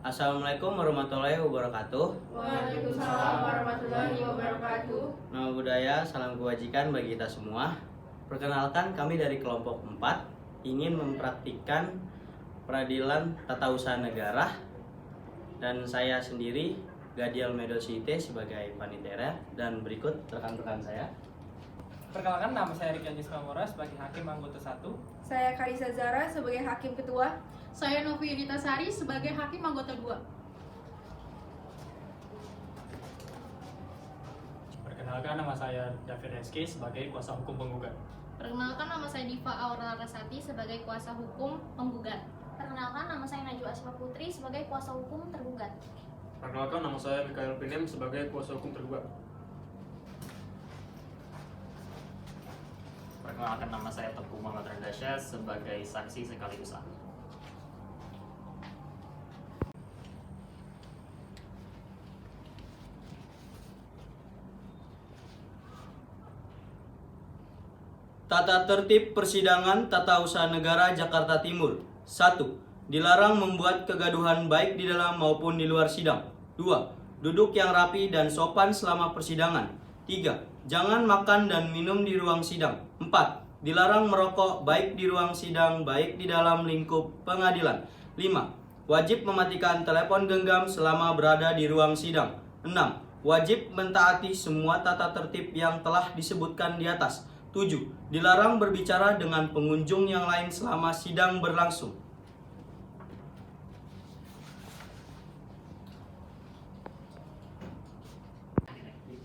Assalamualaikum warahmatullahi wabarakatuh. Waalaikumsalam warahmatullahi wabarakatuh. Nama budaya, salam kebajikan bagi kita semua. Perkenalkan, kami dari kelompok 4 ingin mempraktikkan peradilan tata usaha negara. Dan saya sendiri, Gadiel Medosite sebagai panitia, dan berikut rekan-rekan saya. Perkenalkan, nama saya Riki Anjis Mamora sebagai Hakim Anggota 1. Saya Karisa Zara sebagai Hakim Ketua. Saya Novi Yudita Sari sebagai Hakim Anggota 2. Perkenalkan, nama saya David Reski sebagai kuasa hukum penggugat. Perkenalkan, nama saya Diva Aura Rasati sebagai kuasa hukum penggugat. Perkenalkan, nama saya Najwa Asma Putri sebagai kuasa hukum tergugat. Perkenalkan, nama saya Mikael Pinem sebagai kuasa hukum tergugat. Perkenalkan, nama saya Teguh Muhammad Radasya sebagai saksi sekaligus ahli. Tata tertib persidangan tata usaha negara Jakarta Timur. 1. Dilarang membuat kegaduhan baik di dalam maupun di luar sidang. 2. Duduk yang rapi dan sopan selama persidangan. 3. Jangan makan dan minum di ruang sidang. 4. Dilarang merokok baik di ruang sidang baik di dalam lingkup pengadilan. 5. Wajib mematikan telepon genggam selama berada di ruang sidang. 6. Wajib mentaati semua tata tertib yang telah disebutkan di atas. 7. Dilarang berbicara dengan pengunjung yang lain selama sidang berlangsung.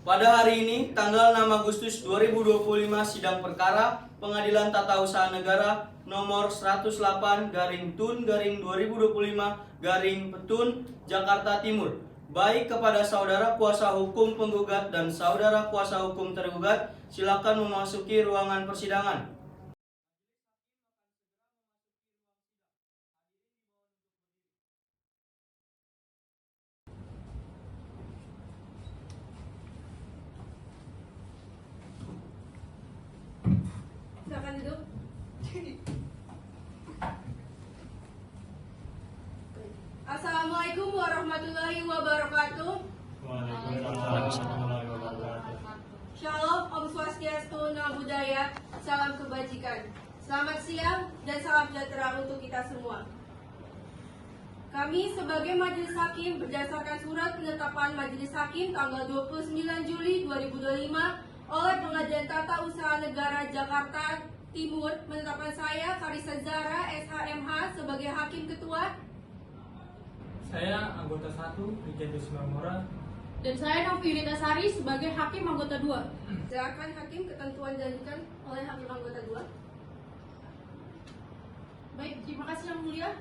Pada hari ini, tanggal 6 Agustus 2025, sidang perkara Pengadilan Tata Usaha Negara nomor 108/2025/Petun Jakarta Timur. Baik kepada saudara kuasa hukum penggugat dan saudara kuasa hukum tergugat, silakan memasuki ruangan persidangan. Silakan duduk. Assalamualaikum warahmatullahi wabarakatuh. Shalom, Om Swastiastu, Namo Buddhaya, salam kebajikan. Selamat siang dan salam sejahtera untuk kita semua. Kami sebagai Majelis Hakim berdasarkan surat penetapan Majelis Hakim tanggal 29 Juli 2025 oleh Pengadilan Tata Usaha Negara Jakarta Timur menetapkan saya Karisa Zara SHMH sebagai Hakim Ketua. Saya Anggota 1, Riki Anjis Mamora. Dan saya Novi Yudita Sari sebagai Hakim Anggota 2. Silakan Hakim, ketentuan dilanjutkan oleh Hakim Anggota 2. Baik, terima kasih Yang Mulia.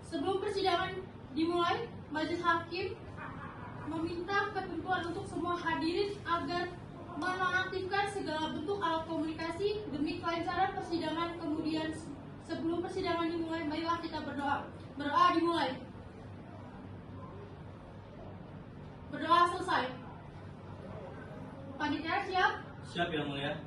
Sebelum persidangan dimulai, Majelis Hakim meminta ketentuan untuk semua hadirin agar menonaktifkan segala bentuk alat komunikasi demi kelancaran persidangan. Kemudian sebelum persidangan dimulai, marilah kita berdoa. Berdoa dimulai. Berdoa selesai. Panitia siap? Siap, Yang Mulia.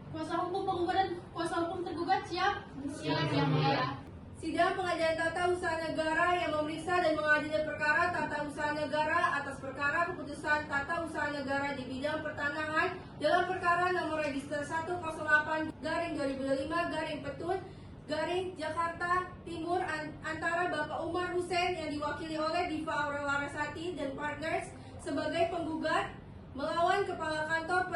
Kuasa hukum penggugat dan kuasa hukum tergugat siap? Siap, Yang Mulia. Sidang Pengadilan Tata Usaha Negara yang memeriksa dan mengadili perkara tata usaha negara atas perkara keputusan tata usaha negara di bidang pertanahan dalam perkara nomor register 108/2025/Petun Jakarta Timur antara Bapak Umar Hussein yang diwakili oleh Diva Aura Larasati dan partners sebagai penggugat melawan Kepala Kantor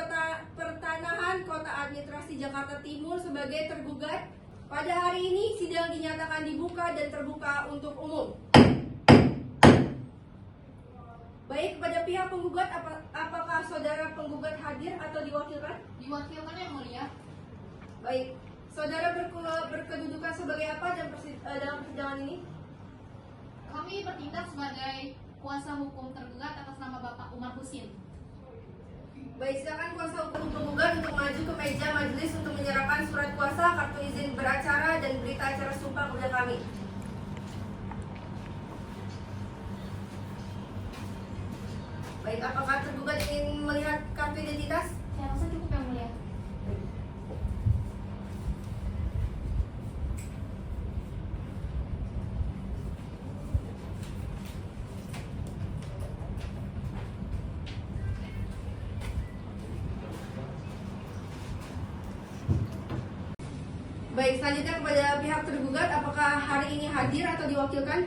Pertanahan Kota Administrasi Jakarta Timur sebagai tergugat. Pada hari ini sidang dinyatakan dibuka dan terbuka untuk umum. Baik, kepada pihak penggugat, apakah saudara penggugat hadir atau diwakilkan? Diwakilkan Yang Mulia. Baik, saudara berkedudukan sebagai apa dalam persidangan ini? Kami bertindak sebagai kuasa hukum tergugat atas nama Bapak Umar Husin. Baik, silakan kuasa hukum penggugat untuk maju ke meja majelis untuk menyerahkan surat kuasa, kartu izin beracara, dan berita acara sumpah kepada kami. Baik, apakah tergugat ingin melihat kartu identitas? Saya rasa cukup Yang Mulia. Baik, selanjutnya kepada pihak tergugat, apakah hari ini hadir atau diwakilkan?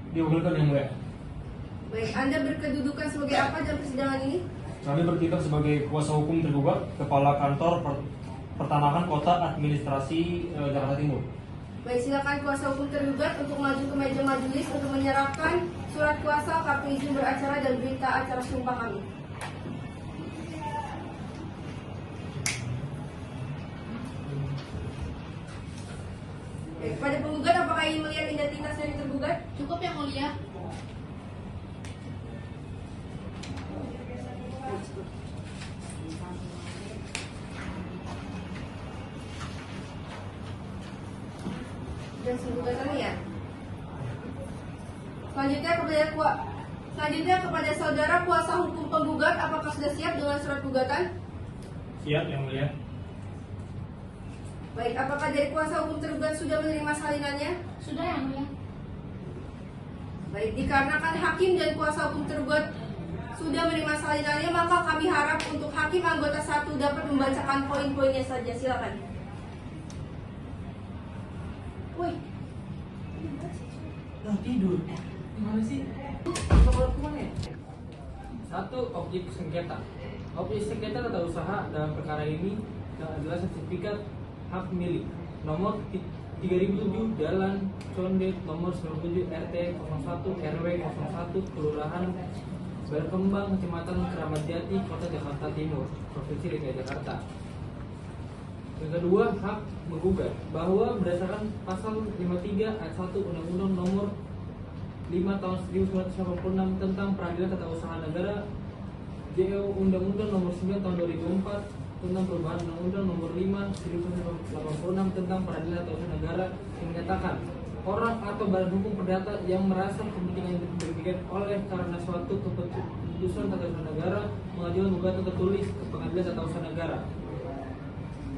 Diwakilkan yang mulia. Baik, Anda berkedudukan sebagai apa dalam persidangan ini? Kami bertindak sebagai kuasa hukum tergugat, Kepala Kantor Pertanahan Kota Administrasi Jakarta Timur. Baik, silakan kuasa hukum tergugat untuk maju ke meja majelis untuk menyerahkan surat kuasa, kartu izin beracara, dan berita acara sumpah kami. Baik, pada penggugat, apakah ingin melihat identitas dari tergugat? Cukup yang mulia. Dan gugatannya ya. Selanjutnya kepada saudara kuasa hukum penggugat, apakah sudah siap dengan surat gugatan? Siap yang mulia. Baik, apakah dari kuasa hukum tergugat sudah menerima salinannya? Sudah yang mulia. Baik, dikarenakan hakim dan kuasa hukum tergugat sudah menerima salinannya, maka kami harap untuk hakim anggota 1 dapat membacakan poin-poinnya saja. Silakan. Woi, Tidur. Gimana sih? Satu, objek sengketa. Objek sengketa tata usaha dalam perkara ini adalah sertifikat hak milik nomor 3007 Jalan Condet nomor 97 RT 01 RW 01 Kelurahan Berkembang Kecamatan Keramat Jati Kota Jakarta Timur Provinsi DKI Jakarta. Yang kedua, hak menggugat bahwa berdasarkan pasal 53 ayat 1 Undang-Undang nomor 5 tahun 1986 tentang Peradilan Tata Usaha Negara, JO Undang-Undang nomor 9 tahun 2004 tentang perubahan Undang-Undang nomor 5 1986 tentang Peradilan Tata Usaha Negara, yang menyatakan orang atau badan hukum perdata yang merasa kepentingan dirugikan oleh karena suatu keputusan tata usaha negara mengajukan gugatan tertulis ke Pengadilan Tata Usaha Negara.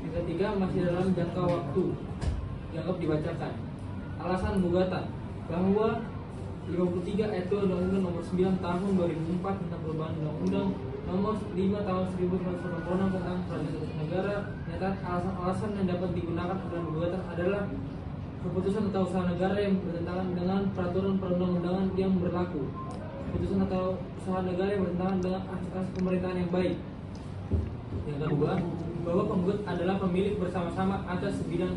Yang ketiga, masih dalam jangka waktu dianggap dibacakan. Alasan gugatan bahwa 53 ayat 2 Undang-Undang nomor 9 tahun 2004 tentang perubahan Undang-Undang nomor 5 tahun 1986 tentang Peradilan Tata Usaha Negara menyatakan alasan-alasan yang dapat digunakan dalam gugatan adalah keputusan tata usaha negara yang bertentangan dengan peraturan perundang-undangan yang berlaku, keputusan tata usaha negara yang bertentangan dengan asas pemerintahan yang baik. Yang kedua, bahwa penggugat adalah pemilik bersama-sama atas sebidang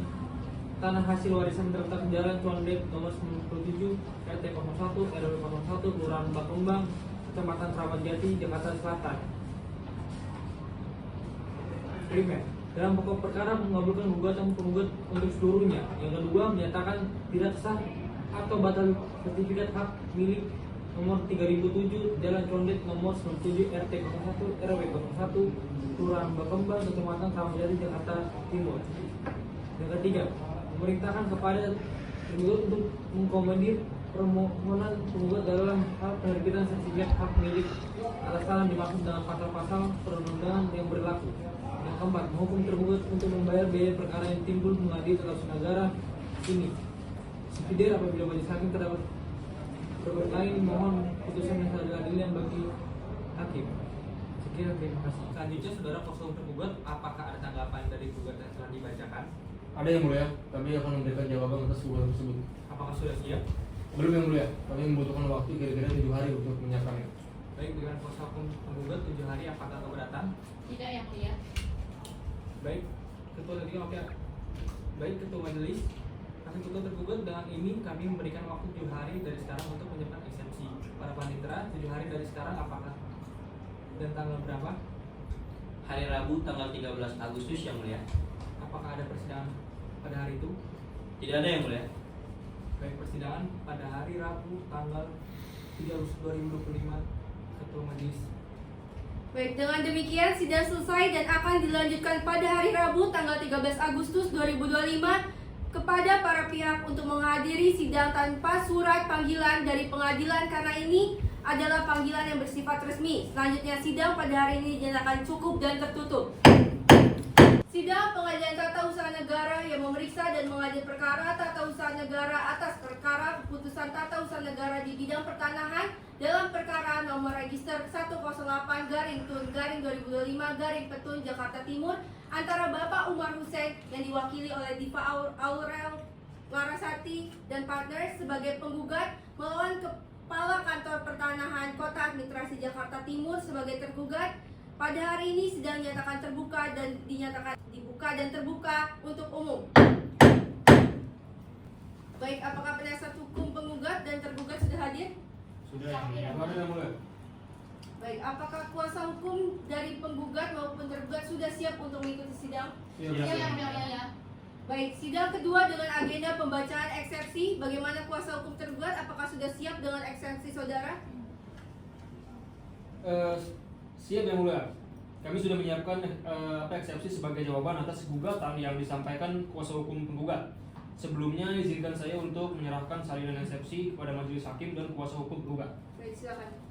tanah hasil warisan terletak di Jalan Condet nomor 97 RT 01 RW 01 Kelurahan Bakembang Kecamatan Keramat Jati Jakarta Selatan. Primer, dalam pokok perkara mengabulkan gugatan penggugat untuk seluruhnya. Yang kedua, menyatakan tidak sah atau batal sertifikat hak milik nomor 3007 Jalan Condet nomor 97 RT 01 RW 01 Kelurahan Bakembang Kecamatan Keramat Jati Jakarta Timur. Yang ketiga, memerintahkan kepada penggugat untuk mengkomodir permohonan penggugat dalam hal penerbitan sertifikat hak milik atas tanah dimaksud dengan pasal-pasal perundang-undangan yang berlaku. Yang keempat, menghukum tergugat untuk membayar biaya perkara yang timbul mengadili tata usaha negara ini. Subsidiar apabila majelis hakim terdapat berbuat lain, mohon putusan yang seadil-adilnya bagi hakim. Sekian, terima kasih. Selanjutnya, saudara kuasa hukum tergugat, apakah ada tanggapan dari gugatan yang telah dibacakan? Ada yang mulia, kami akan memberikan jawaban atas gugatan tersebut. Apakah sudah siap? Belum yang mulia, kami membutuhkan waktu kira-kira 7 hari untuk menyiapkannya. Baik, dengan kuasa hukum penggugat 7 hari, apakah keberatan? Tidak yang mulia. Baik, ketua tadi oke. Baik, ketua majelis, hasil ketua tergugat, dengan ini kami memberikan waktu 7 hari dari sekarang untuk menyiapkan eksepsi. Para panitera, 7 hari dari sekarang apakah dan tanggal berapa? Hari Rabu tanggal 13 Agustus yang mulia. Apakah ada persidangan pada hari itu? Tidak ada yang mulia. Baik, persidangan pada hari Rabu tanggal 3 Agustus 2025, ketua majelis. Baik, dengan demikian sidang selesai dan akan dilanjutkan pada hari Rabu tanggal 13 Agustus 2025 kepada para pihak untuk menghadiri sidang tanpa surat panggilan dari pengadilan karena ini adalah panggilan yang bersifat resmi. Selanjutnya sidang pada hari ini dinyatakan cukup dan tertutup. Sidang Sidang Pengadilan Tata Usaha Negara yang memeriksa dan mengadil perkara tata usaha negara atas perkara keputusan tata usaha negara di bidang pertanahan dalam perkara nomor register 108-Tun-2025-Petun Jakarta Timur antara Bapak Umar Hussein yang diwakili oleh Diva Aurel Larasati dan partner sebagai penggugat melawan Kepala Kantor Pertanahan Kota Administrasi Jakarta Timur sebagai tergugat. Pada hari ini sidang dinyatakan terbuka dan dinyatakan dibuka dan terbuka untuk umum. Baik, apakah penasihat hukum penggugat dan tergugat sudah hadir? Sudah yang mulia. Baik, apakah kuasa hukum dari penggugat maupun tergugat sudah siap untuk mengikuti sidang? Ya. Baik, sidang kedua dengan agenda pembacaan eksepsi. Bagaimana kuasa hukum tergugat? Apakah sudah siap dengan eksepsi saudara? Siap yang mulia. Kami sudah menyiapkan eksepsi sebagai jawaban atas gugatan yang disampaikan kuasa hukum penggugat. Sebelumnya izinkan saya untuk menyerahkan salinan eksepsi kepada majelis hakim dan kuasa hukum penggugat. Baik, silakan.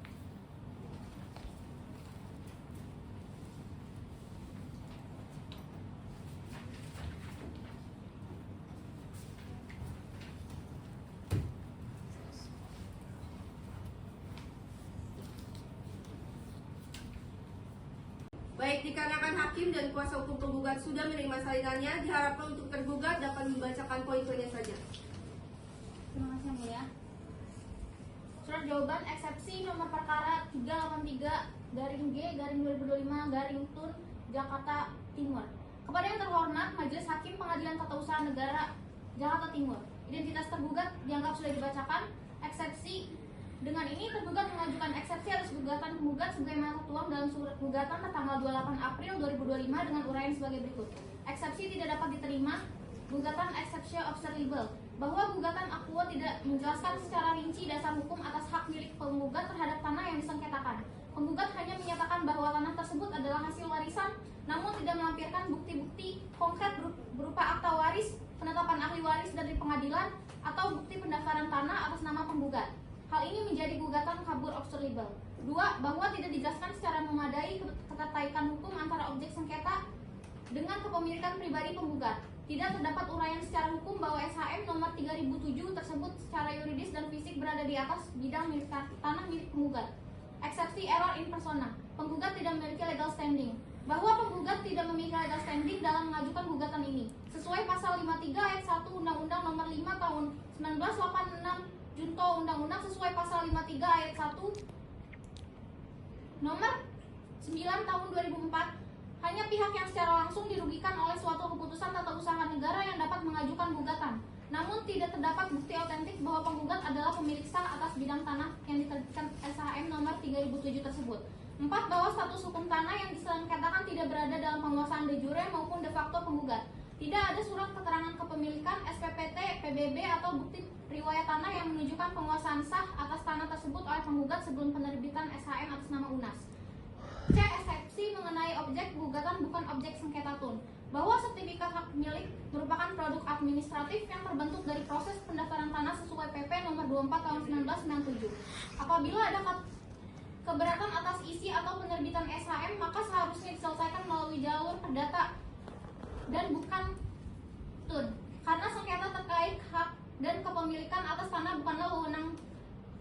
Baik, dikarenakan hakim dan kuasa hukum penggugat sudah menerima salinannya, diharapkan untuk tergugat dapat membacakan poin-poinnya saja. Terima kasih Yang Mulia. Surat jawaban eksepsi nomor perkara 383-G-2025-Tun Jakarta Timur. Kepada yang terhormat Majelis Hakim Pengadilan Tata Usaha Negara Jakarta Timur. Identitas tergugat dianggap sudah dibacakan. Eksepsi. Dengan ini tergugat mengajukan eksepsi atas gugatan penggugat sebagaimana tertuang dalam surat gugatan tanggal 28 April 2025 dengan uraian sebagai berikut. Eksepsi tidak dapat diterima. Gugatan exception observable bahwa gugatan Aquo tidak menjelaskan secara rinci dasar hukum atas hak milik penggugat terhadap tanah yang disengketakan. Penggugat hanya menyatakan bahwa tanah tersebut adalah hasil warisan, namun tidak melampirkan bukti-bukti konkret berupa akta waris, penetapan ahli waris dari pengadilan, atau bukti pendaftaran tanah atas nama penggugat. Hal ini menjadi gugatan kabur observable. 2. Bahwa tidak dijelaskan secara memadai keterkaitan hukum antara objek sengketa dengan kepemilikan pribadi penggugat. Tidak terdapat uraian secara hukum bahwa SHM nomor 3007 tersebut secara yuridis dan fisik berada di atas bidang milik tanah milik penggugat. Eksepsi error in persona. Penggugat tidak memiliki legal standing. Bahwa penggugat tidak memiliki legal standing dalam mengajukan gugatan ini. Sesuai pasal 53 ayat 1 Undang-Undang nomor 5 tahun 1986 Junto Undang-Undang sesuai pasal 53 ayat 1 nomor 9 tahun 2004, hanya pihak yang secara langsung dirugikan oleh suatu keputusan tata usaha negara yang dapat mengajukan gugatan. Namun tidak terdapat bukti otentik bahwa penggugat adalah pemilik sah atas bidang tanah yang diterbitkan SHM nomor 3007 tersebut. 4. Bahwa status hukum tanah yang disengketakan tidak berada dalam penguasaan de jure maupun de facto penggugat. Tidak ada surat keterangan kepemilikan, SPPT, PBB, atau bukti riwayat tanah yang menunjukkan penguasaan sah atas tanah tersebut oleh penggugat sebelum penerbitan SHM atas nama UNAS. C. Eksepsi mengenai objek gugatan bukan objek sengketa tun. Bahwa sertifikat hak milik merupakan produk administratif yang terbentuk dari proses pendaftaran tanah sesuai PP nomor 24 tahun 1997. Apabila ada keberatan atas isi atau penerbitan SHM, maka seharusnya diselesaikan melalui jalur perdata dan bukan tun. Karena sengketa terkait hak dan kepemilikan atas tanah bukanlah wewenang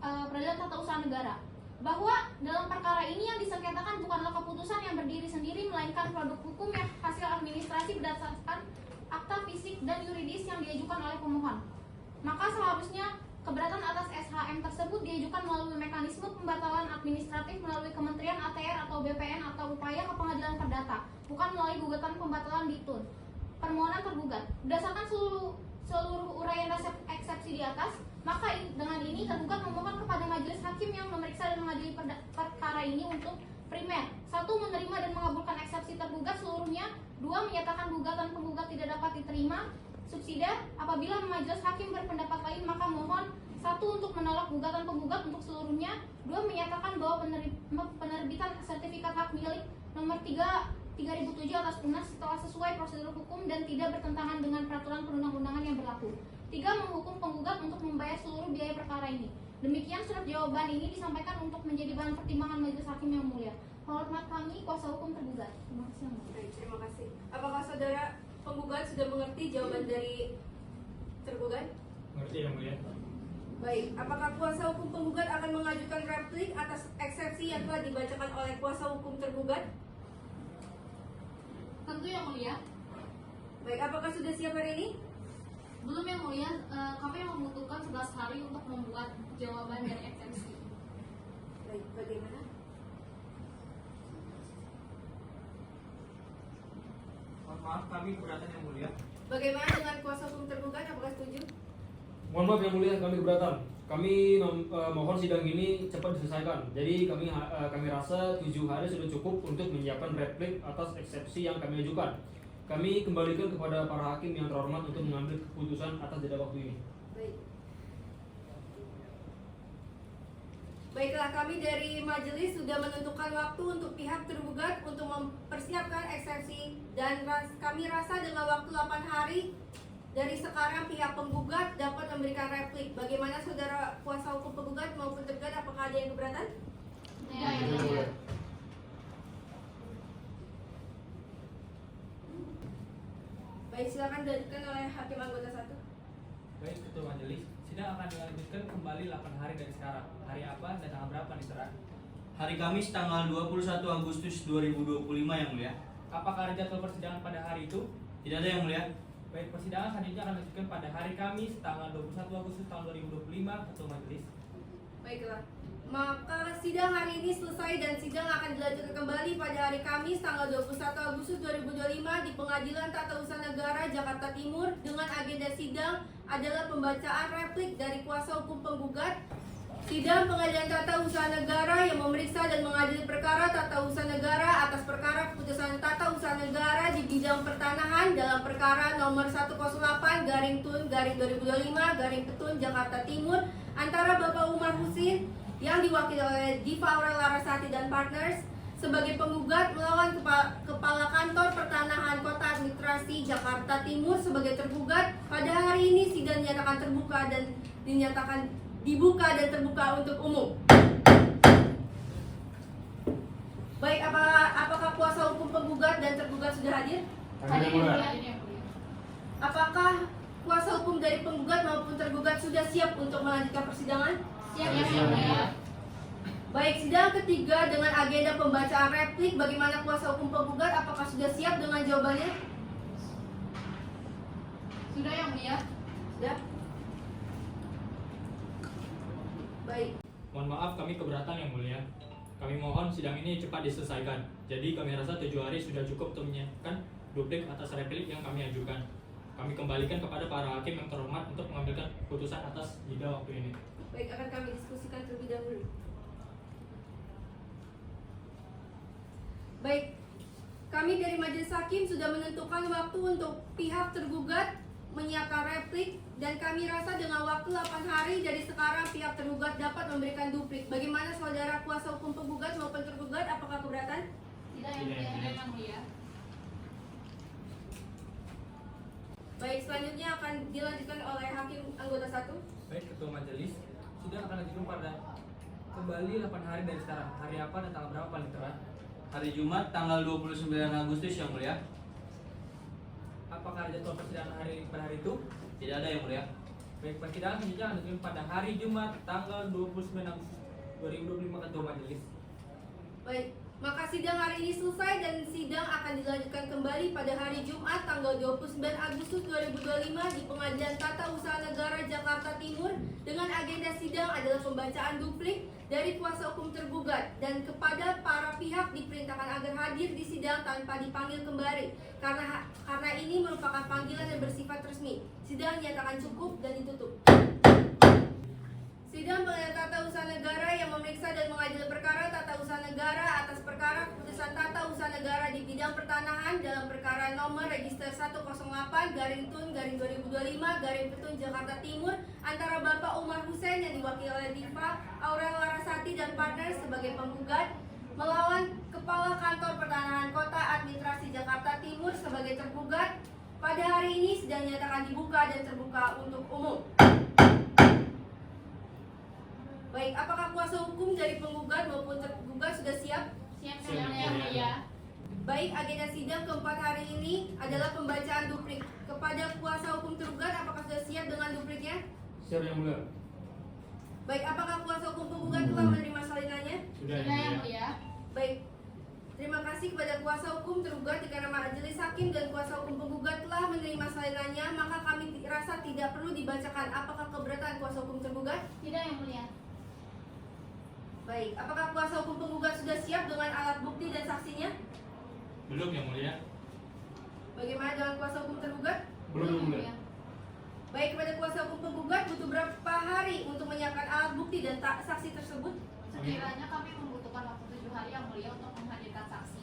Peradilan Tata Usaha Negara. Bahwa dalam perkara ini yang disengketakan bukanlah keputusan yang berdiri sendiri, melainkan produk hukum yang hasil administrasi berdasarkan akta fisik dan yuridis yang diajukan oleh pemohon. Maka seharusnya keberatan atas SHM tersebut diajukan melalui mekanisme pembatalan administratif melalui Kementerian ATR atau BPN atau upaya ke pengadilan perdata, bukan melalui gugatan pembatalan di tun. Permohonan tergugat berdasarkan seluruh uraian eksepsi di atas, maka dengan ini tergugat memohon kepada majelis hakim yang memeriksa dan mengadili perkara ini untuk primer 1. Menerima dan mengabulkan eksepsi tergugat seluruhnya. 2. Menyatakan gugatan penggugat tidak dapat diterima. Subsidiar, apabila majelis hakim berpendapat lain, maka mohon 1. Untuk menolak gugatan penggugat untuk seluruhnya. 2. Menyatakan bahwa penerbitan sertifikat hak milik nomor 3007 atas UNAS telah sesuai prosedur hukum dan tidak bertentangan dengan peraturan perundang-undangan yang berlaku. 3. Menghukum penggugat untuk membayar seluruh biaya perkara ini. Demikian surat jawaban ini disampaikan untuk menjadi bahan pertimbangan majelis hakim yang mulia. Hormat kami, kuasa hukum tergugat. Terima kasih. Baik, terima kasih. Apakah saudara penggugat sudah mengerti jawaban dari tergugat? Mengerti yang mulia? Baik, apakah kuasa hukum penggugat akan mengajukan replik atas eksepsi yang telah dibacakan oleh kuasa hukum tergugat? Tentu yang mulia. Baik, apakah sudah siap hari ini? Belum yang mulia, kami membutuhkan 11 hari untuk membuat jawaban dari eksepsi. Baik, bagaimana? Mohon maaf, kami keberatan yang mulia. Bagaimana dengan kuasa hukum tergugat? Apakah setuju? Mohon maaf yang mulia, kami keberatan. Kami mohon sidang ini cepat diselesaikan. Jadi kami rasa 7 hari sudah cukup untuk menyiapkan replik atas eksepsi yang kami ajukan. Kami kembalikan kepada para hakim yang terhormat untuk mengambil keputusan atas jeda waktu ini. Baik. Baiklah, kami dari majelis sudah menentukan waktu untuk pihak tergugat untuk mempersiapkan eksepsi dan kami rasa dengan waktu 8 hari dari sekarang pihak penggugat dapat memberikan replik. Bagaimana saudara kuasa hukum penggugat maupun tergugat, apakah ada yang keberatan? Ya, yang mulia. Baik, silakan dilanjutkan oleh hakim anggota 1. Baik, Ketua Majelis, sidang akan dilanjutkan kembali 8 hari dari sekarang. Hari apa dan tanggal berapa diserah? Hari Kamis tanggal 21 Agustus 2025 yang mulia. Apakah ada jadwal persidangan pada hari itu? Tidak ada yang mulia. Baik, persidangan selanjutnya akan dilanjutkan pada hari Kamis tanggal 21 Agustus tahun 2025, Ketua Majelis. Baiklah, maka sidang hari ini selesai dan sidang akan dilanjutkan kembali pada hari Kamis tanggal 21 Agustus 2025 di Pengadilan Tata Usaha Negara Jakarta Timur dengan agenda sidang adalah pembacaan replik dari kuasa hukum penggugat. Sidang Pengadilan Tata Usaha Negara yang memeriksa dan mengadili perkara tata usaha negara atas perkara keputusan tata usaha negara di bidang pertanahan dalam perkara nomor 108/Tun/2025/Petun Jakarta Timur antara Bapak Umar Husin yang diwakili oleh Diva Aurel Larasati dan Partners sebagai penggugat melawan Kepala Kantor Pertanahan Kota Administrasi Jakarta Timur sebagai tergugat. Pada hari ini sidang dinyatakan terbuka dan dibuka dan terbuka untuk umum. Baik, apakah kuasa hukum penggugat dan tergugat sudah hadir? Kami yang mulia. Apakah kuasa hukum dari penggugat maupun tergugat sudah siap untuk melanjutkan persidangan? Siap yang mulia. Baik, sidang ketiga dengan agenda pembacaan replik. Bagaimana kuasa hukum penggugat? Apakah sudah siap dengan jawabannya? Sudah yang mulia. Sudah? Baik. Mohon maaf, kami keberatan yang mulia. Kami mohon sidang ini cepat diselesaikan. Jadi kami rasa 7 hari sudah cukup untuk menyiapkan duplik atas replik yang kami ajukan. Kami kembalikan kepada para hakim yang terhormat untuk mengambilkan keputusan atas jeda waktu ini. Baik, akan kami diskusikan terlebih dahulu. Baik, kami dari Majelis Hakim sudah menentukan waktu untuk pihak tergugat menyiapkan replik dan kami rasa dengan waktu 8 hari dari sekarang pihak tergugat dapat memberikan duplik. Bagaimana saudara kuasa hukum penggugat maupun tergugat, apakah keberatan? Tidak yang mulia. Tidak yang mulia. Baik, selanjutnya akan dilanjutkan oleh hakim anggota 1. Baik, Ketua Majelis, sidang akan dilanjutkan pada kembali 8 hari dari sekarang. Hari apa dan tanggal berapa paling terakhir? Hari Jumat tanggal 29 Agustus yang mulia. Apakah ada jadwal persidangan pada hari itu? Tidak ada yang mulia. Baik, persidangan selanjutnya akan dilanjutkan pada hari Jumat tanggal 29 Agustus 2025, Ketua Majelis. Baik, maka sidang hari ini selesai dan sidang akan dilanjutkan kembali pada hari Jumat tanggal 29 Agustus 2025 di Pengadilan Tata Usaha Negara Jakarta Timur dengan agenda sidang adalah pembacaan duplik dari kuasa hukum tergugat dan kepada para pihak diperintahkan agar hadir di sidang tanpa dipanggil kembali karena ini merupakan panggilan yang bersifat resmi. Sidang dinyatakan cukup dan ditutup. Sidang Pengadilan Tata Usaha Negara yang memeriksa dan mengadili perkara tata usaha negara atas perkara keputusan tata usaha negara di bidang pertanahan dalam perkara nomor register 108/Tun/2025/Petun Jakarta Timur antara Bapak Umar Husin yang diwakili oleh Diva Aurel Larasati dan Partners sebagai penggugat melawan Kepala Kantor Pertanahan Kota Administrasi Jakarta Timur sebagai tergugat. Pada hari ini sidang dinyatakan dibuka dan terbuka untuk umum. Baik, apakah kuasa hukum dari penggugat maupun tergugat sudah siap? Siap yang mulia. Baik, agenda sidang keempat hari ini adalah pembacaan duplik. Kepada kuasa hukum tergugat, apakah sudah siap dengan dupliknya? Siap Yang Mulia. Baik, apakah kuasa hukum penggugat telah menerima salinannya? Sudah Sudah yang mulia. Baik, terima kasih kepada kuasa hukum tergugat karena majelis hakim dan kuasa hukum penggugat telah menerima salinannya, maka kami rasa tidak perlu dibacakan. Apakah keberatan kuasa hukum tergugat? Tidak yang mulia. Baik, apakah kuasa hukum penggugat sudah siap dengan alat bukti dan saksinya? Belum Yang Mulia. Bagaimana dengan kuasa hukum tergugat? Belum Yang Mulia. Baik, kepada kuasa hukum penggugat butuh berapa hari untuk menyiapkan alat bukti dan saksi tersebut? Sekiranya kami membutuhkan waktu 7 hari yang mulia untuk menghadirkan saksi.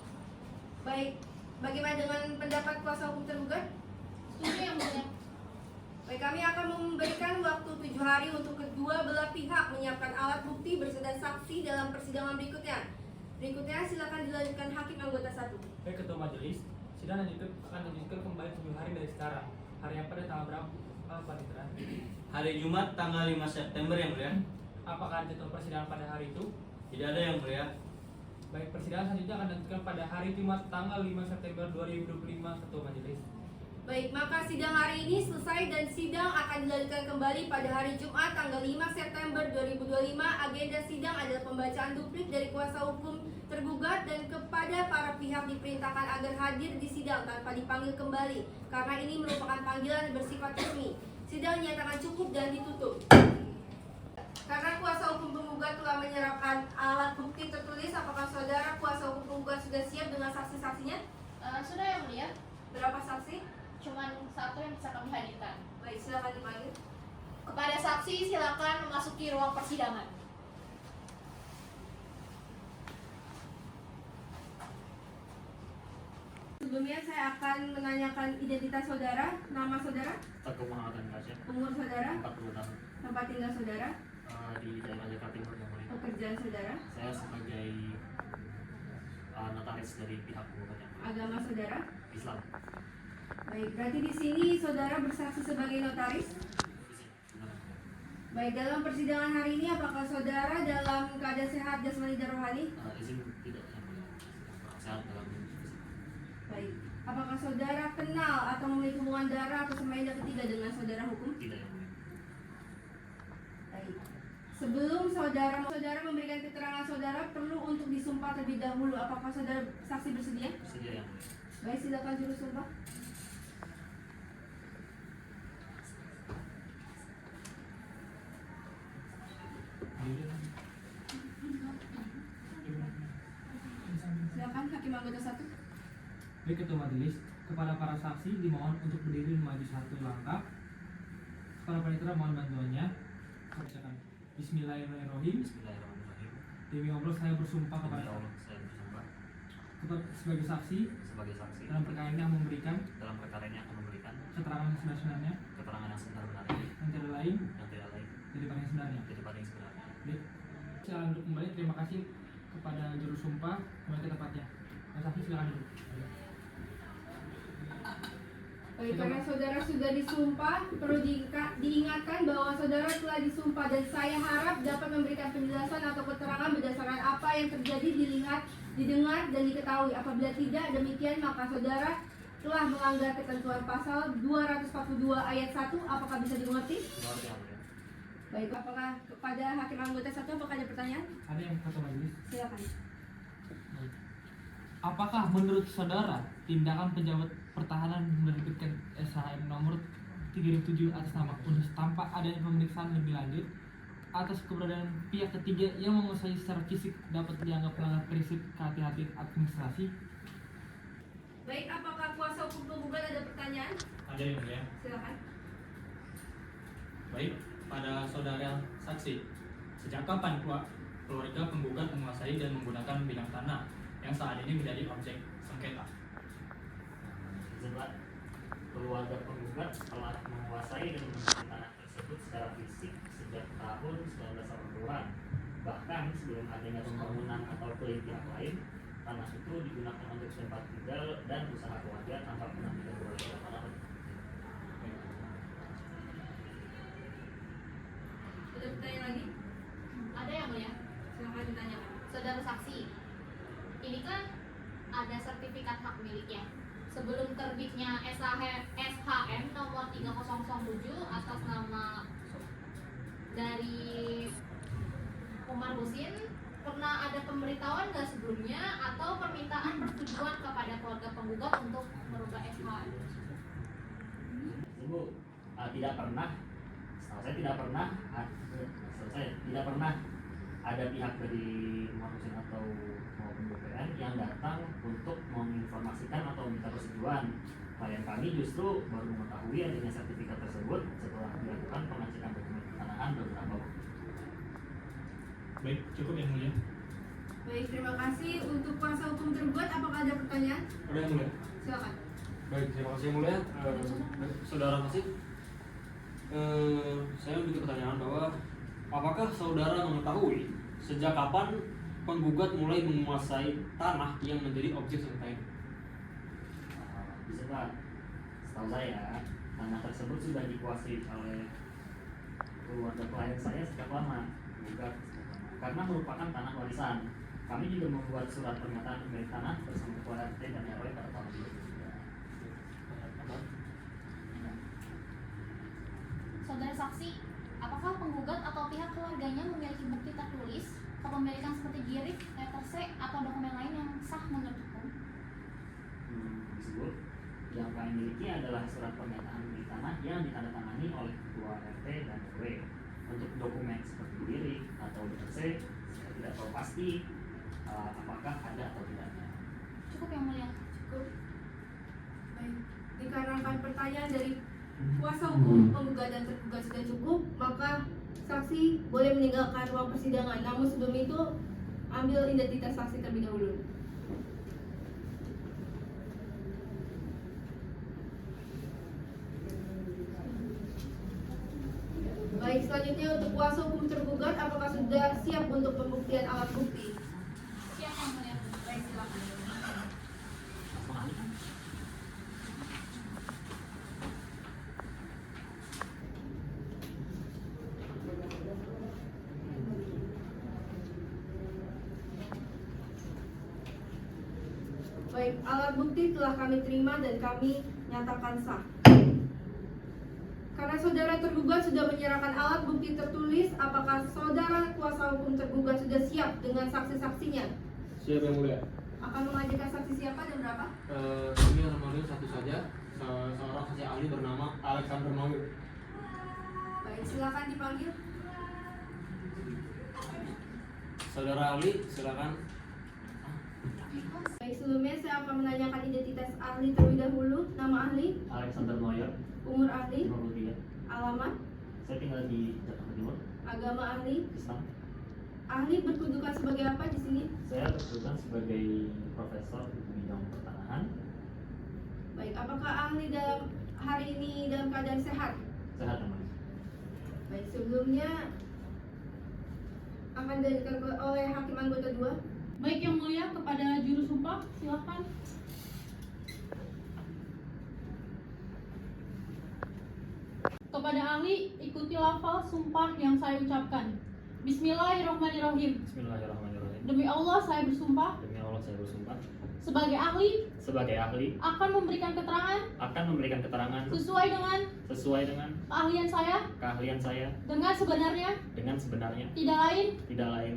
Baik, bagaimana dengan pendapat kuasa hukum tergugat? Setuju yang mulia. Baik, kami akan memberikan waktu 7 hari untuk kedua belah pihak menyiapkan alat bukti berserta saksi dalam persidangan berikutnya. Berikutnya silakan dilanjutkan hakim anggota 1. Baik Ketua Majelis, sidang akan dilanjutkan kembali 7 hari dari sekarang. Hari yang pada tanggal berapa, Panitera? Hari Jumat tanggal 5 September Yang Mulia. Apakah ada jadwal persidangan pada hari itu? Tidak ada Yang Mulia. Baik, persidangan selanjutnya akan dilanjutkan pada hari Jumat tanggal 5 September 2025, Ketua Majelis. Baik, maka sidang hari ini selesai dan sidang akan dilanjutkan kembali pada hari Jumat tanggal 5 September 2025. Agenda sidang adalah pembacaan duplik dari kuasa hukum tergugat dan kepada para pihak diperintahkan agar hadir di sidang tanpa dipanggil kembali karena ini merupakan panggilan bersifat resmi. Sidang dinyatakan cukup dan ditutup. Karena kuasa hukum penggugat telah menyerahkan alat bukti tertulis, apakah saudara kuasa hukum penggugat sudah siap dengan saksi-saksinya? Sudah yang mulia. Berapa saksi? Cuman satu yang bisa kami hadirkan. Baik, silakan dipanggil. Kepada saksi silakan memasuki ruang persidangan. Sebelumnya saya akan menanyakan identitas saudara, nama saudara, Teguh Muhammad Rashid, umur saudara, 40 tahun, tempat tinggal saudara, di daerah Jakarta Timur Yang Mulia. pekerjaan saudara, Saya sebagai notaris dari pihak penggugat Yang Mulia. agama saudara. Islam. Baik, berarti di sini saudara bersaksi sebagai notaris. Benar. Baik, dalam persidangan hari ini apakah saudara dalam keadaan sehat jasmani dan rohani? Izin tidak Yang Mulia. Sehat dalam fisik. Baik, apakah saudara kenal atau memiliki hubungan darah atau semaida ketiga dengan saudara hukum? Tidak Yang Mulia. Baik. Sebelum saudara memberikan keterangan saudara perlu untuk disumpah terlebih dahulu. Apakah saudara saksi bersedia? Bersedia Yang Mulia. Baik, silakan juru sumpah. Silakan hakim anggota 1. Baik Ketua Majelis, kepada para saksi dimohon untuk berdiri maju satu langkah. Para panitera mohon bantuannya. Bacakan. Bismillahirrahmanirrahim. Bismillahirrahmanirrahim. Demi Allah saya bersumpah Demi kepada Allah saya bersumpah sebagai saksi sebagai saksi dalam perkara ini yang memberikan dalam perkara ini akan memberikan keterangan yang sebenarnya keterangan yang sebenar-benarnya yang tidak lain yang tidak lain daripada yang sebenarnya. daripada yang sebenarnya. Baik, saya lanjut kembali. Terima kasih kepada juru sumpah. Kembali ke tempatnya. Mas Saksi silakan dulu. Baik, karena saudara sudah disumpah, perlu diingatkan bahwa saudara telah disumpah dan saya harap dapat memberikan penjelasan atau keterangan berdasarkan apa yang terjadi, dilihat, didengar, dan diketahui. Apabila tidak demikian, maka saudara telah melanggar ketentuan pasal 242 ayat 1. Apakah bisa dimengerti? Mengerti Yang Mulia. Baik, apakah kepada hakim anggota 1 apakah ada pertanyaan? Ada yang kata majelis. Silakan. Baik. Apakah menurut saudara tindakan pejabat pertahanan menerbitkan SHM nomor 37 atas nama UNES tanpa adanya pemeriksaan lebih lanjut atas keberadaan pihak ketiga yang menguasai secara fisik dapat dianggap melanggar prinsip kehati-hatian administrasi? Baik, apakah kuasa hukum penggugat ada pertanyaan? Ada Yang Mulia. Silakan. Baik, pada saudara saksi, sejak kapan keluarga penggugat menguasai dan menggunakan bidang tanah yang saat ini menjadi objek sengketa? Sebab keluarga penggugat telah menguasai dan memiliki tanah tersebut secara fisik sejak tahun 1980-an. Bahkan sebelum adanya pembangunan atau klaim pihak lain, tanah itu digunakan untuk tempat tinggal dan usaha keluarga tanpa pernah diganggu oleh siapa pun. Ada pertanyaan lagi? Ada yang mulia. Silakan ditanyakan. Saudara saksi, ini kan ada ada sertifikat hak miliknya. Sebelum terbitnya SHM nomor 3007 atas nama dari Umar Husin, pernah ada pemberitahuan nggak sebelumnya atau permintaan persetujuan kepada keluarga penggugat untuk merubah SHM? Ibu, tidak pernah, setahu saya tidak pernah ada pihak dari Umar Husin atau maupun BPN yang datang untuk menginformasikan atau minta persetujuan. Klien kami justru baru mengetahui adanya sertifikat tersebut setelah dilakukan pengecekan dokumen ketandahan beberapa waktu. Baik, cukup yang mulia. Baik, terima kasih. Untuk kuasa hukum tergugat, apakah ada pertanyaan? Ada yang mulia. Silakan. Baik, terima kasih yang mulia. Saudara Masih, saya memiliki pertanyaan bahwa apakah saudara mengetahui sejak kapan penggugat mulai menguasai tanah yang menjadi objek sengketa ini? Bisa Pak, setahu saya tanah tersebut sudah dikuasai oleh keluarga klien saya sejak lama, penggugat sejak lama, karena merupakan tanah warisan. Kami juga membuat surat pernyataan pemilik tanah bersama ketua RT dan RW pada tahun 2003. Saudara saksi, apakah penggugat atau pihak keluarganya memiliki bukti tertulis kepemilikan seperti GIRIK, letter C, atau dokumen lain yang sah menurut hukum? Disebut yang kami miliki adalah surat pernyataan pemilik tanah yang ditandatangani oleh ketua RT dan RW. Untuk dokumen seperti GIRIK atau letter C, saya tidak tahu pasti apakah ada atau tidaknya. Cukup yang mulia. Cukup. Baik, dikarenakan pertanyaan dari kuasa hukum penggugat dan tergugat sudah cukup, maka saksi boleh meninggalkan ruang persidangan. Namun sebelum itu, ambil identitas saksi terlebih dahulu. Baik, selanjutnya untuk kuasa hukum tergugat, apakah sudah siap untuk pembuktian alat bukti? Siap yang mulia. Baik, silakan. Baik, alat bukti telah kami terima dan kami nyatakan sah. Karena saudara tergugat sudah menyerahkan alat bukti tertulis, apakah saudara kuasa hukum tergugat sudah siap dengan saksi-saksinya? Siap yang mulia. Akan mengajukan saksi siapa dan berapa? Kami memanggil satu saja, seorang saksi ahli bernama Alexander Mawir. Baik, silakan dipanggil. Saudara ahli, silakan. Baik, sebelumnya saya akan menanyakan identitas ahli terlebih dahulu. Nama ahli, Alexander Moyer, umur ahli, 53. alamat, Saya tinggal di Jakarta Timur, agama ahli. Islam. Ahli berkedudukan sebagai apa di sini? Saya berkedudukan sebagai profesor di bidang pertanahan. Baik, apakah ahli dalam hari ini dalam keadaan sehat? Sehat namanya. Baik, sebelumnya akan diajukan oleh hakim anggota 2. Baik yang mulia, kepada juru sumpah silakan. Kepada ahli, ikuti lafal sumpah yang saya ucapkan. Bismillahirrahmanirrahim. Bismillahirrahmanirrahim. Demi Allah saya bersumpah Demi Allah saya bersumpah sebagai ahli sebagai ahli akan memberikan keterangan akan memberikan keterangan sesuai dengan keahlian saya dengan sebenarnya tidak lain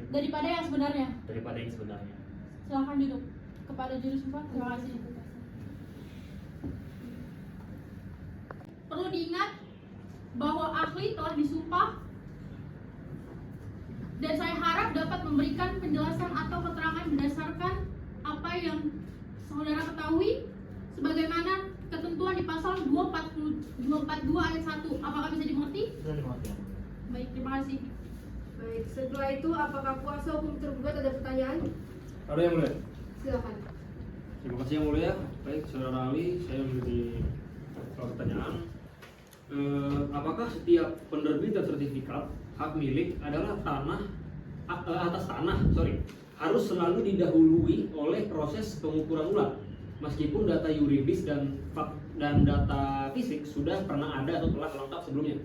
daripada yang sebenarnya. daripada yang sebenarnya. Silakan duduk. Kepada juru sumpah, terima kasih. Perlu diingat bahwa ahli telah disumpah dan saya harap dapat memberikan penjelasan atau keterangan berdasarkan apa yang saudara ketahui sebagaimana ketentuan di pasal 242 ayat 1. Apakah bisa dimengerti? Sudah dimengerti. Baik, terima kasih. Baik, setelah itu apakah kuasa hukum tergugat ada pertanyaan? Ada yang mulia. Silakan. Terima kasih yang mulia. Baik, saudara ahli, saya memiliki pertanyaan. Apakah setiap penerbitan sertifikat hak milik adalah harus selalu didahului oleh proses pengukuran ulang, meskipun data yuridis dan data fisik sudah pernah ada atau telah lengkap sebelumnya?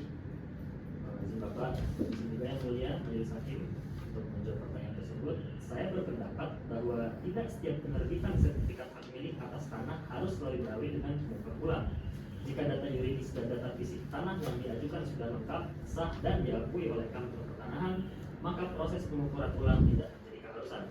Izin Bapak, izin juga yang mulia majelis hakim untuk menjawab pertanyaan tersebut. tersebut, saya berpendapat bahwa tidak setiap penerbitan sertifikat hak milik atas tanah harus selalu berawal dengan pengukuran ulang. Jika data yuridis dan data fisik tanah yang diajukan sudah lengkap, sah, dan diakui oleh kantor pertanahan, maka proses pengukuran ulang tidak menjadi keharusan.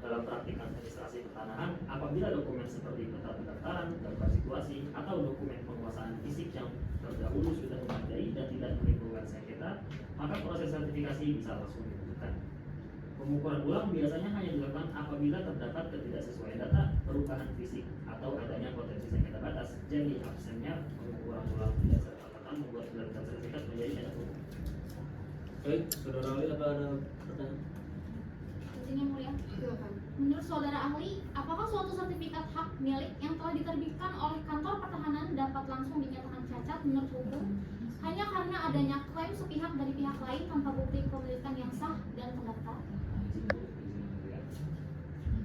Dalam praktik administrasi pertanahan, apabila dokumen seperti peta pendaftaran, daftar situasi, atau dokumen penguasaan fisik yang terdahulu sudah memadai dan tidak menimbulkan sengketa, maka proses sertifikasi bisa langsung dilakukan. Pengukuran ulang biasanya hanya dilakukan apabila terdapat ketidaksesuaian data, perubahan fisik, atau adanya potensi sengketa batas. Jadi absennya pengukuran ulang tidak serta-merta membuat penerbitan sertifikat menjadi tidak umum. Baik, saudara ahli, apa ada pertanyaan? Izin yang mulia. Silakan. Menurut saudara ahli, apakah suatu sertifikat hak milik yang telah diterbitkan oleh kantor pertahanan dapat langsung dinyatakan cacat menurut hukum hanya karena adanya klaim sepihak dari pihak lain tanpa bukti kepemilikan yang sah dan terdaftar?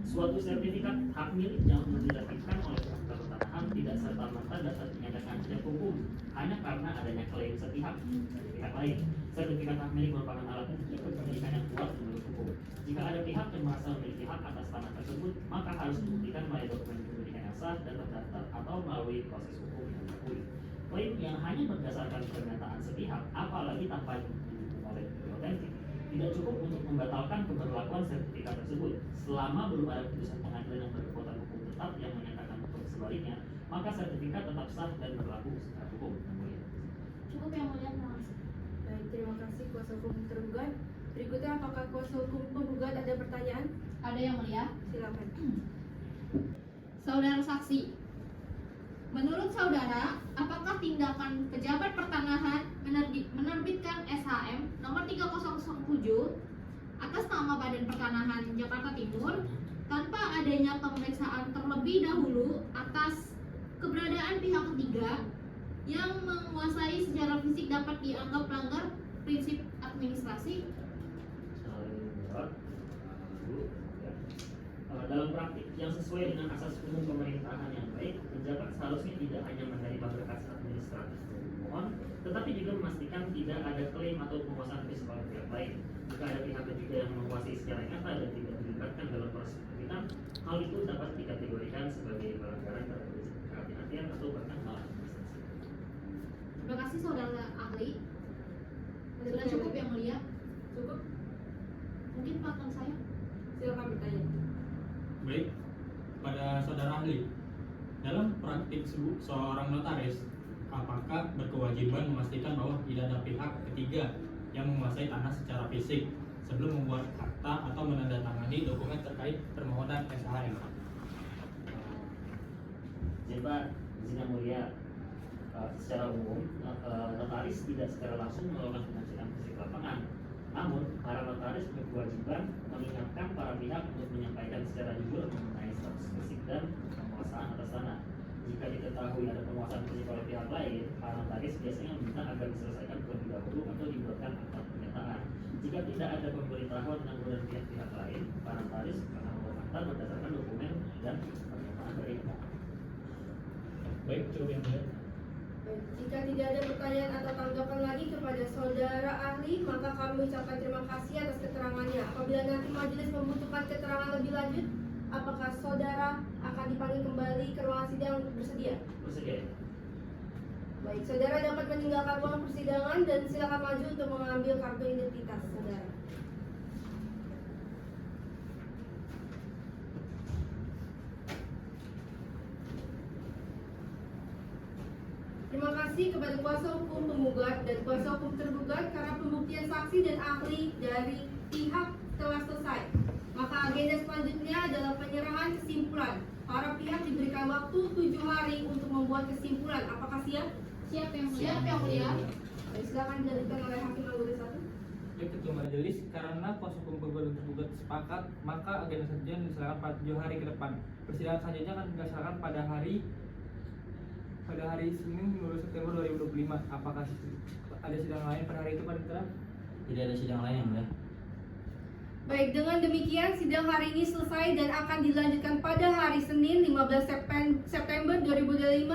Suatu sertifikat hak milik yang diterbitkan oleh kantor pertanahan tidak serta-merta dapat dinyatakan tidak hukum hanya karena adanya klaim sepihak dari pihak lain. Sertifikat hak milik merupakan alat bukti kepemilikan yang kuat menurut hukum. Jika ada pihak yang merasa memiliki hak atas tanah tersebut, maka harus dibuktikan melalui dokumen kepemilikan yang sah dan terdaftar atau melalui proses hukum yang diakui. Klaim yang hanya berdasarkan pernyataan sepihak, apalagi tanpa didukung oleh bukti otentik, tidak cukup untuk membatalkan keberlakuan sertifikat tersebut. Selama belum ada putusan pengadilan yang berkekuatan hukum tetap yang menyatakan sebaliknya, maka sertifikat tetap sah dan berlaku secara hukum. Cukup yang mulia, terima kasih. Baik, terima kasih kuasa hukum tergugat. Berikutnya, apakah kuasa hukum penggugat ada pertanyaan? Ada yang mulia. Silakan. Saudara saksi, menurut saudara, apakah tindakan pejabat pertanahan menerbitkan SHM nomor 3007 atas nama Badan Pertanahan Jakarta Timur tanpa adanya pemeriksaan terlebih dahulu atas keberadaan pihak ketiga yang menguasai secara fisik dapat dianggap melanggar prinsip administrasi? Dalam praktik yang sesuai dengan asas umum pemerintahan yang baik, pejabat seharusnya tidak hanya menerima berkas administratif dari pemohon, tetapi juga memastikan tidak ada klaim atau penguasaan fisik oleh pihak lain. Jika ada pihak ketiga yang menguasai secara nyata dan tidak dilibatkan dalam proses penerbitan, hal itu dapat dikategorikan sebagai pelanggaran terhadap prinsip kehati-hatian atau bahkan maladministrasi. Terima kasih saudara ahli. Sudah cukup yang mulia. Cukup? Mungkin pakar saya. Silakan bertanya. Baik, pada saudara ahli, dalam praktik seorang notaris, apakah berkewajiban memastikan bahwa tidak ada pihak ketiga yang menguasai tanah secara fisik sebelum membuat akta atau menandatangani dokumen terkait permohonan SHM? Jadi Pak, izin yang mulia, secara umum notaris tidak secara langsung melakukan pengecekan fisik lapangan. Namun, para notaris berkewajiban mengingatkan para pihak untuk menyampaikan secara jujur mengenai status fisik dan penguasaan atas tanah. Jika diketahui ada penguasaan fisik oleh pihak lain, para notaris biasanya meminta agar diselesaikan terlebih dahulu atau dibuatkan akta pernyataan. Jika tidak ada pemberitahuan yang dari pihak lain, para notaris akan membuat akta berdasarkan dokumen dan pernyataan dari pihak. Baik, cukup yang mulia. Baik, jika tidak ada pertanyaan atau tanggapan lagi kepada saudara ahli, maka kami ucapkan terima kasih atas keterangannya. Apabila nanti majelis membutuhkan keterangan lebih lanjut, apakah saudara akan dipanggil kembali ke ruangan sidang bersedia? Bersedia. Baik, saudara dapat meninggalkan ruang persidangan dan silakan maju untuk mengambil kartu identitas saudara. Terima kasih kepada kuasa hukum penggugat dan kuasa hukum tergugat karena pembuktian saksi dan ahli dari pihak telah selesai. Maka agenda selanjutnya adalah penyerahan kesimpulan. Para pihak diberikan waktu 7 hari untuk membuat kesimpulan. Apakah siap? Siap yang mulia. Siap yang mulia. Baik, silakan dilanjutkan oleh hakim anggota 1. Baik, Ketua Majelis, karena kuasa hukum penggugat dan tergugat sepakat, maka agenda selanjutnya diserahkan pada 7 hari ke depan. Persidangan selanjutnya akan dilaksanakan pada hari Senin 15 September 2025. Apakah ada sidang lain pada hari itu, Pak Ditra? Tidak ada sidang lain yang mulia. Baik, dengan demikian sidang hari ini selesai dan akan dilanjutkan pada hari Senin 15 September 2025.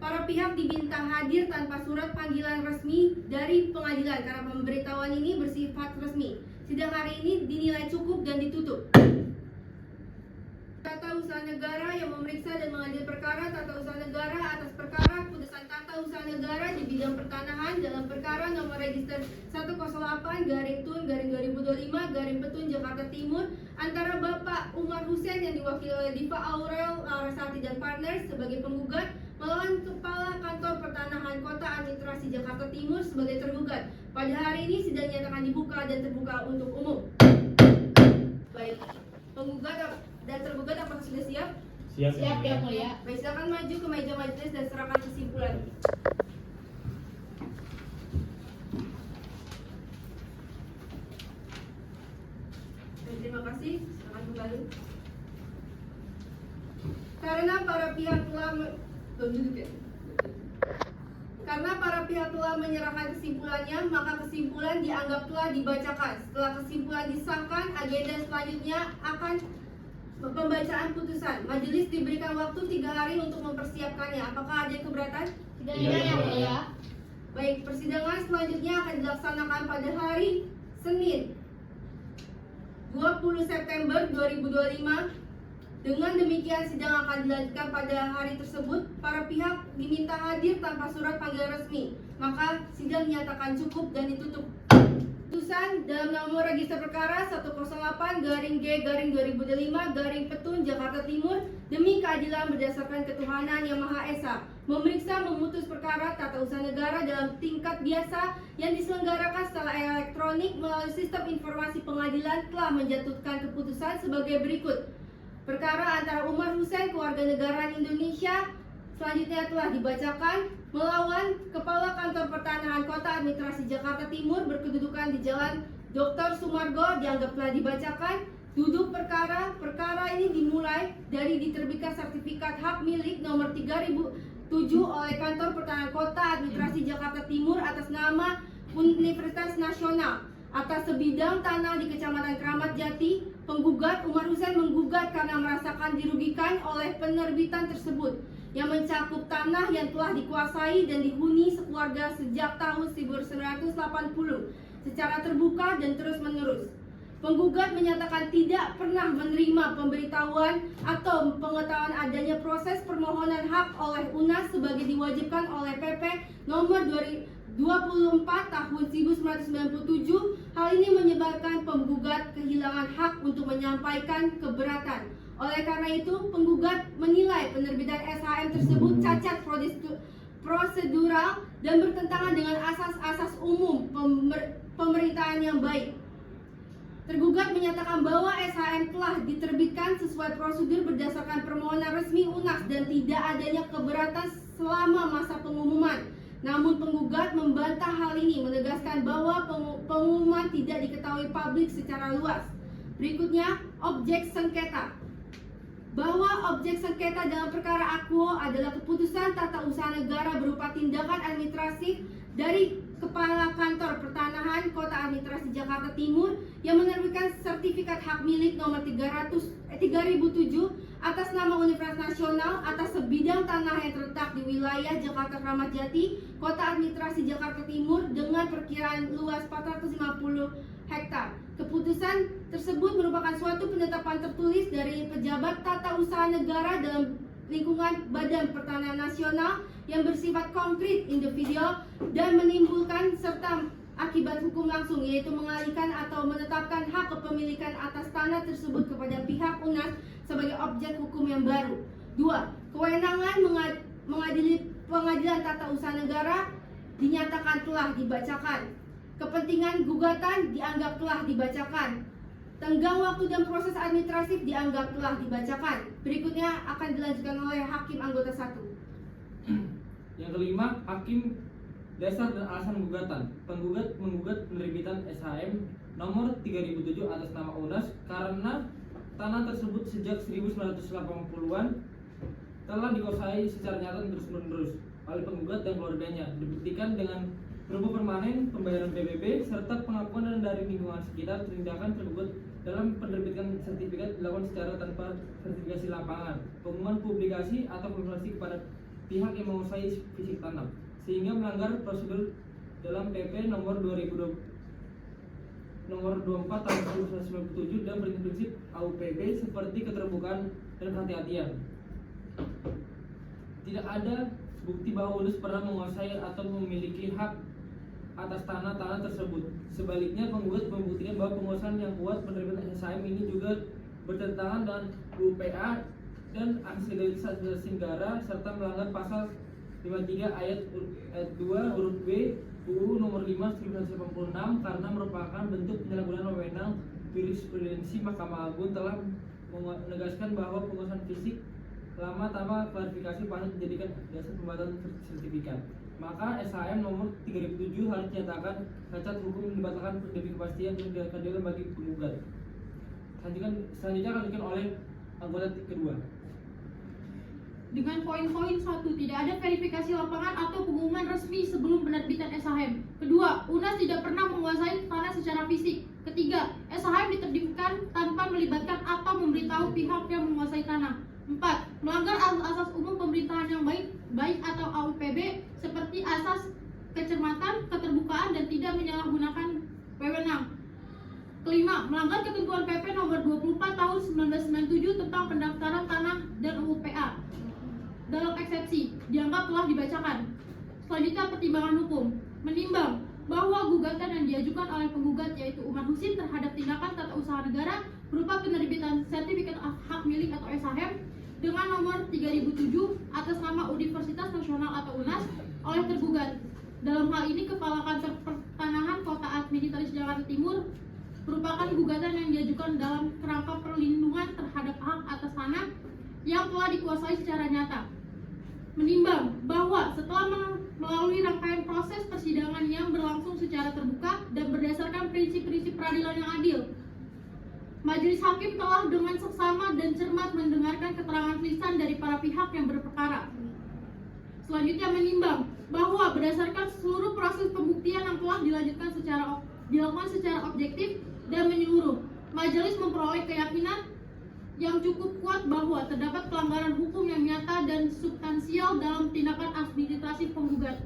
Para pihak diminta hadir tanpa surat panggilan resmi dari pengadilan karena pemberitahuan ini bersifat resmi. Sidang hari ini dinilai cukup dan ditutup. Tata Usaha Negara yang memeriksa dan mengadili perkara tata usaha negara atas perkara keputusan tata usaha negara di bidang pertanahan dalam perkara nomor register 108-TUN-2025-Petun Jakarta Timur antara Bapak Umar Hussein yang diwakili oleh Diva Aurel Larasati dan Partners sebagai penggugat melawan Kepala Kantor Pertanahan Kota Administrasi Jakarta Timur sebagai tergugat. Pada hari ini sidang nyatakan dibuka dan terbuka untuk umum. Baik, penggugat dan tergugat apakah sudah siap? Siap, Yang Mulia. Baik, silakan maju ke meja majelis dan serahkan kesimpulan. Baik, terima kasih. Silakan kembali. Karena para pihak telah Karena para pihak telah menyerahkan kesimpulannya, maka kesimpulan dianggap telah dibacakan. Setelah kesimpulan disahkan, agenda selanjutnya akan pembacaan putusan. Majelis diberikan waktu 3 hari untuk mempersiapkannya. Apakah ada yang keberatan? Tidak, Yang Mulia. Baik, persidangan selanjutnya akan dilaksanakan pada hari Senin 20 September 2025. Dengan demikian sidang akan dilanjutkan pada hari tersebut. Para pihak diminta hadir tanpa surat panggilan resmi. Maka sidang dinyatakan cukup dan ditutup. Putusan dalam nomor register perkara 108-G-2025-Petun Jakarta Timur demi keadilan berdasarkan ketuhanan Yang Maha Esa memeriksa memutus perkara tata usaha negara dalam tingkat biasa yang diselenggarakan secara elektronik melalui sistem informasi pengadilan telah menjatuhkan keputusan sebagai berikut. Perkara antara Umar Hussein Kewarganegaraan Indonesia selanjutnya telah dibacakan melawan Kepala Kantor Pertanahan Kota Administrasi Jakarta Timur berkedudukan di Jalan Dr. Sumargo dianggap telah dibacakan. Duduk perkara ini dimulai dari diterbitkan sertifikat hak milik nomor 3007 oleh Kantor Pertanahan Kota Administrasi Jakarta Timur atas nama Universitas Nasional atas sebidang tanah di Kecamatan Keramat Jati. Penggugat Umar Hussein menggugat karena merasakan dirugikan oleh penerbitan tersebut yang mencakup tanah yang telah dikuasai dan dihuni sekeluarga sejak tahun 1980 secara terbuka dan terus-menerus. Penggugat menyatakan tidak pernah menerima pemberitahuan atau pengetahuan adanya proses permohonan hak oleh UNAS sebagai diwajibkan oleh PP nomor 24 tahun 1997. Hal ini menyebabkan penggugat kehilangan hak untuk menyampaikan keberatan. Oleh karena itu, penggugat menilai penerbitan SHM tersebut cacat prosedural dan bertentangan dengan asas-asas umum pemerintahan yang baik. Tergugat menyatakan bahwa SHM telah diterbitkan sesuai prosedur berdasarkan permohonan resmi UNAS dan tidak adanya keberatan selama masa pengumuman. Namun penggugat membantah hal ini, menegaskan bahwa pengumuman tidak diketahui publik secara luas. Berikutnya, objek sengketa. Bahwa objek sengketa dalam perkara Akuo adalah keputusan tata usaha negara berupa tindakan administratif dari Kepala Kantor Pertanahan Kota Administrasi Jakarta Timur yang menerbitkan sertifikat hak milik nomor 3007 atas nama Universitas Nasional atas sebidang tanah yang terletak di wilayah Jakarta Keramat Jati, Kota Administrasi Jakarta Timur dengan perkiraan luas 450 hektar. Keputusan tersebut merupakan suatu penetapan tertulis dari pejabat tata usaha negara dalam lingkungan Badan Pertanahan Nasional yang bersifat konkret, individual, dan menimbulkan serta akibat hukum langsung, yaitu mengalihkan atau menetapkan hak kepemilikan atas tanah tersebut kepada pihak UNAS sebagai objek hukum yang baru. 2. Kewenangan mengadili pengadilan tata usaha negara dinyatakan telah dibacakan. Kepentingan gugatan dianggap telah dibacakan. Tenggang waktu dan proses administratif dianggap telah dibacakan. Berikutnya akan dilanjutkan oleh Hakim Anggota 1. Yang kelima, Hakim dasar dan alasan gugatan. Penggugat menggugat penerbitan SHM nomor 3007 atas nama UNAS karena tanah tersebut sejak 1980-an telah dikuasai secara nyata terus-menerus oleh penggugat dan keluarganya, dibuktikan dengan berupa permanen, pembayaran PBB, serta pengakuan dari lingkungan sekitar. Tindakan tergugat dalam penerbitan sertifikat dilakukan secara tanpa sertifikasi lapangan, pengumuman publikasi atau konfirmasi kepada pihak yang menguasai fisik tanah, sehingga melanggar prosedur dalam PP nomor 2025 nomor 24 tahun 1997 dan prinsip-prinsip AUPB seperti keterbukaan dan kehati-hatian. Tidak ada bukti bahwa UNES pernah menguasai atau memiliki hak atas tanah-tanah tersebut. Sebaliknya, penggugat membuktikan bahwa penguasaan yang kuat penerbitan SHM ini juga bertentangan dengan UPA dan asas legalitas negara serta melanggar pasal 53 ayat 2 huruf B UU nomor 5 1986 karena merupakan bentuk penyalahgunaan wewenang. Jurisprudensi Mahkamah Agung telah menegaskan bahwa penguasaan fisik lama tanpa klarifikasi patut dijadikan dasar pembatalan sertifikat. Maka SHM nomor 3007 harus dinyatakan cacat hukum yang dibatalkan demi kepastian dan keadilan bagi penggugat. Selanjutnya akan dilakukan oleh anggota kedua. Dengan poin-poin 1, tidak ada verifikasi lapangan atau pengumuman resmi sebelum penerbitan SHM. Kedua, UNAS tidak pernah menguasai tanah secara fisik. Ketiga, SHM diterbitkan tanpa melibatkan atau memberitahu pihak yang menguasai tanah. 4. Melanggar asas umum pemerintahan yang baik atau AUPB seperti asas kecermatan, keterbukaan, dan tidak menyalahgunakan wewenang. Kelima, melanggar ketentuan PP nomor 24 tahun 1997 tentang pendaftaran tanah dan UPA. Dalam eksepsi, dianggap telah dibacakan. Selanjutnya, pertimbangan hukum. Menimbang bahwa gugatan yang diajukan oleh penggugat yaitu Umar Husin terhadap tindakan tata usaha negara berupa penerbitan sertifikat hak milik atau SHM dengan nomor 3007 atas nama Universitas Nasional atau UNAS oleh tergugat. Dalam hal ini, Kepala Kantor Pertanahan Kota Administrasi Jakarta Timur merupakan gugatan yang diajukan dalam kerangka perlindungan terhadap hak atas tanah yang telah dikuasai secara nyata. Menimbang bahwa setelah melalui rangkaian proses persidangan yang berlangsung secara terbuka dan berdasarkan prinsip-prinsip peradilan yang adil, Majelis Hakim telah dengan seksama dan cermat mendengarkan keterangan lisan dari para pihak yang berperkara. Selanjutnya, menimbang bahwa berdasarkan seluruh proses pembuktian yang telah dilakukan secara objektif dan menyeluruh, majelis memperoleh keyakinan yang cukup kuat bahwa terdapat pelanggaran hukum yang nyata dan substansial dalam tindakan administrasi penggugat.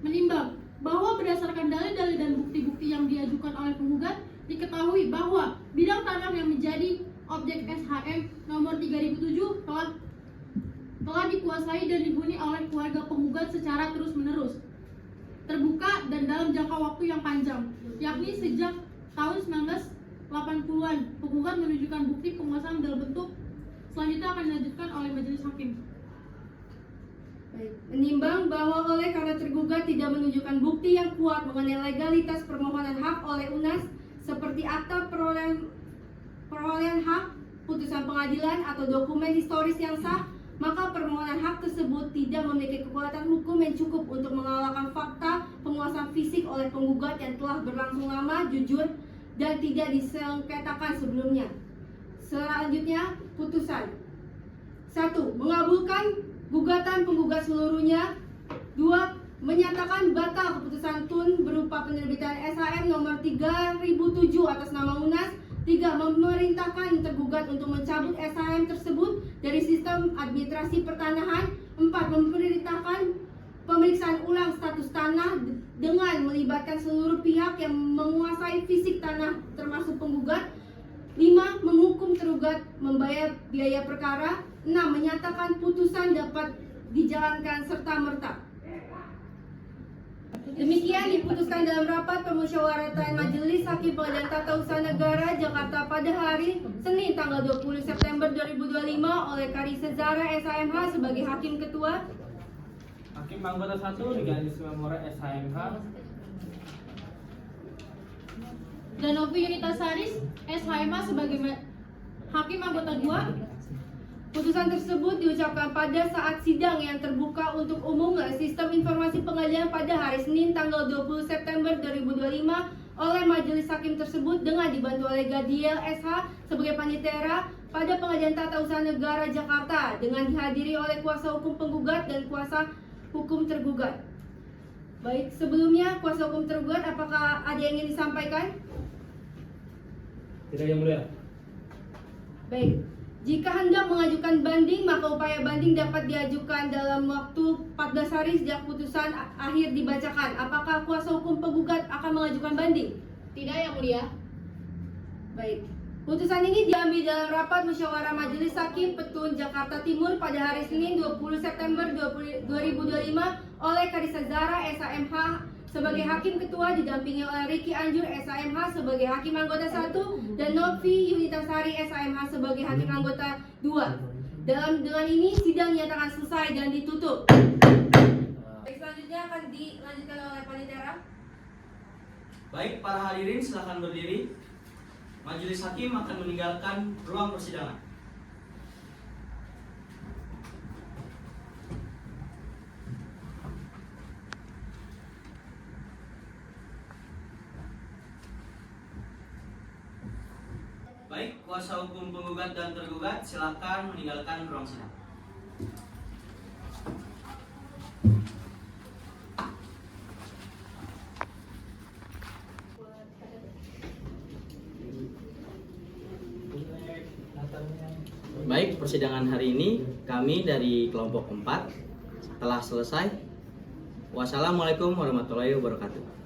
Menimbang bahwa berdasarkan dalil-dalil dan bukti-bukti yang diajukan oleh penggugat, diketahui bahwa bidang tanah yang menjadi objek SHM nomor 3007 telah dikuasai dan dihuni oleh keluarga penggugat secara terus-menerus, terbuka dan dalam jangka waktu yang panjang, yakni sejak tahun 1980-an. Penggugat menunjukkan bukti penguasaan dalam bentuk selanjutnya akan dilanjutkan oleh majelis hakim. Baik. Menimbang bahwa oleh karena tergugat tidak menunjukkan bukti yang kuat mengenai legalitas permohonan hak oleh UNAS seperti akta perolehan hak, putusan pengadilan atau dokumen historis yang sah, maka permohonan hak tersebut tidak memiliki kekuatan hukum yang cukup untuk mengalahkan fakta penguasaan fisik oleh penggugat yang telah berlangsung lama, jujur, dan tidak disengketakan sebelumnya. Selanjutnya, putusan. 1. Mengabulkan gugatan penggugat seluruhnya. 2. Menyatakan batal keputusan TUN berupa penerbitan SHM nomor 3007 atas nama UNAS. 3. Memerintahkan tergugat untuk mencabut SHM tersebut dari sistem administrasi pertanahan. 4. Memerintahkan pemeriksaan ulang status tanah dengan melibatkan seluruh pihak yang menguasai fisik tanah termasuk penggugat. 5. Menghukum tergugat membayar biaya perkara. 6. Menyatakan putusan dapat dijalankan serta-merta. Demikian diputuskan dalam rapat permusyawaratan Majelis Hakim Pengadilan Tata Usaha Negara Jakarta pada hari Senin tanggal 20 September 2025 oleh Karisa Zara SHMH sebagai Hakim Ketua. Hakim anggota 1 Diganis Memora SHMH. Dan Novi Yunita Saris SHMH sebagai Hakim anggota 2. Putusan tersebut diucapkan pada saat sidang yang terbuka untuk umum Sistem Informasi Pengadilan pada hari Senin tanggal 20 September 2025 oleh Majelis Hakim tersebut dengan dibantu oleh Gadiel SH sebagai panitera pada Pengadilan Tata Usaha Negara Jakarta dengan dihadiri oleh kuasa hukum penggugat dan kuasa hukum tergugat. Baik, sebelumnya kuasa hukum tergugat apakah ada yang ingin disampaikan? Tidak, Yang Mulia. Baik. Jika hendak mengajukan banding, maka upaya banding dapat diajukan dalam waktu 14 hari sejak putusan akhir dibacakan. Apakah kuasa hukum penggugat akan mengajukan banding? Tidak, Yang Mulia. Baik. Putusan ini diambil dalam rapat musyawarah Majelis Hakim Petun Jakarta Timur pada hari Senin 20 September 2025 oleh Karissa Zahra SAMH sebagai Hakim Ketua didampingi oleh Ricky Anjur SAMH sebagai Hakim Anggota 1 dan Novi Yunitasari SAMH sebagai Hakim Anggota 2. Dengan ini sidang nyatakan selesai dan ditutup. Baik, selanjutnya akan dilanjutkan oleh Panitera. Baik, para hadirin silakan berdiri. Majelis Hakim akan meninggalkan ruang persidangan. Baik, kuasa hukum penggugat dan tergugat silakan meninggalkan ruang sidang. Baik, persidangan hari ini kami dari kelompok 4 telah selesai. Wassalamualaikum warahmatullahi wabarakatuh.